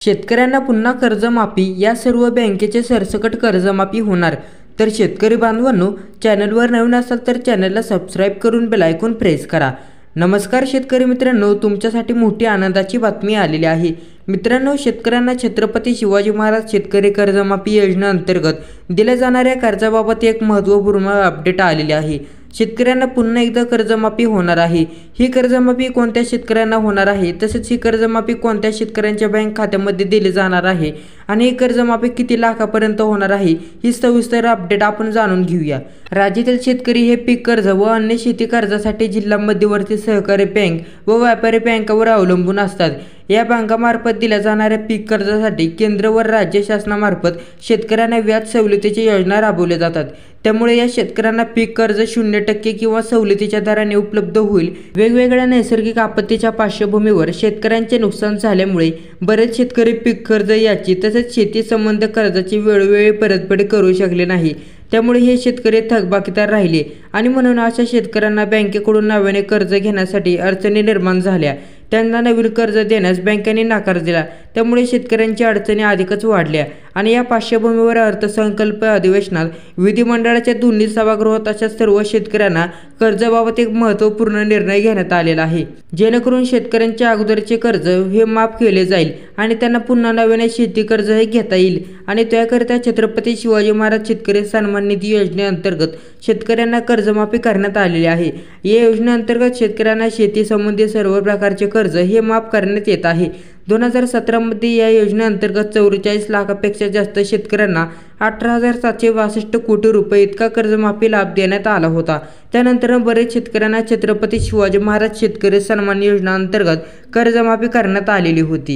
शेतकऱ्यांना पुन्हा कर्जमाफी, या सर्व बँकेचे सरसकट कर्जमाफी होणार। तर शेतकरी बांधवांनो, चॅनलवर नवीन असाल तर चॅनलला सबस्क्राईब करून बेल आयकॉन प्रेस करा। नमस्कार शेतकरी मित्रांनो, तुमच्यासाठी मोठी आनंदाची बातमी आलेली आहे। मित्रांनो, शेतकऱ्यांना छत्रपती शिवाजी महाराज शेतकरी कर्जमाफी योजनेअंतर्गत दिल्या जाणाऱ्या कर्जाबाबत एक महत्त्वपूर्ण अपडेट आलेली आहे। शेतकऱ्यांना पुन्हा एकदा कर्जमाफी होणार आहे। ही कर्जमाफी कोणत्या शेतकऱ्यांना होणार आहे, तसेच ही कर्जमाफी कोणत्या शेतकऱ्यांच्या बँक खात्यामध्ये दिली जाणार आहे आणि ही कर्जमाफी किती लाखापर्यंत होणार आहे, ही सविस्तर अपडेट आपण जाणून घेऊया। राज्यातील शेतकरी हे पीक कर्ज व अन्य शेती कर्जासाठी जिल्हा मध्यवर्ती सहकारी बँक व व्यापारी बँकांवर अवलंबून असतात। या बँकांमार्फत दिल्या जाणाऱ्या पीक कर्जासाठी केंद्र व राज्य शासनामार्फत शेतकऱ्यांना व्याज सवलतीची योजना राबवल्या जातात। त्यामुळे या शेतकऱ्यांना पीक कर्ज 0% किंवा सवलतीच्या दराने उपलब्ध होईल। वेगवेगळ्या नैसर्गिक आपत्तीच्या पार्श्वभूमीवर शेतकऱ्यांचे नुकसान झाल्यामुळे बरेच शेतकरी पीक कर्ज याची तसेच शेती संबंध कर्जाची वेळोवेळी परतफेड करू शकले नाही। त्यामुळे हे शेतकरी थकबाकीदार राहिले आणि म्हणून अशा शेतकऱ्यांना बँकेकडून नव्याने कर्ज घेण्यासाठी अडचणी निर्माण झाल्या। त्यांना नवीन कर्ज देण्यास बँकेने नकार दिला। त्यामुळे शेतकऱ्यांच्या अडचणी अधिकच वाढल्या आणि या पार्श्वभूमीवर अर्थसंकल्प अधिवेशनात विधिमंडळाच्या दोन्ही सभागृहात अशा सर्व शेतकऱ्यांना कर्जाबाबत एक महत्त्वपूर्ण निर्णय घेण्यात आलेला आहे, जेणेकरून शेतकऱ्यांच्या अगोदरचे कर्ज हे माफ केले जाईल आणि त्यांना पुन्हा नव्याने शेती कर्ज हे घेता येईल। आणि त्याकरिता छत्रपती शिवाजी महाराज शेतकरी सन्मान निधी योजनेअंतर्गत शेतकऱ्यांना कर्जमाफी करण्यात आलेली आहे। या योजनेअंतर्गत शेतकऱ्यांना शेती संबंधी सर्व प्रकारचे कर्ज हे माफ करण्यात येत आहे। 2017 मध्ये या योजनेअंतर्गत 44 लाखापेक्षा जास्त शेतकऱ्यांना 18,762 कोटी रुपये इतका कर्जमाफी लाभ देण्यात आला होता। त्यानंतर बरेच शेतकऱ्यांना छत्रपती शिवाजी महाराज शेतकरी सन्मान योजनेअंतर्गत कर्जमाफी करण्यात आलेली होती।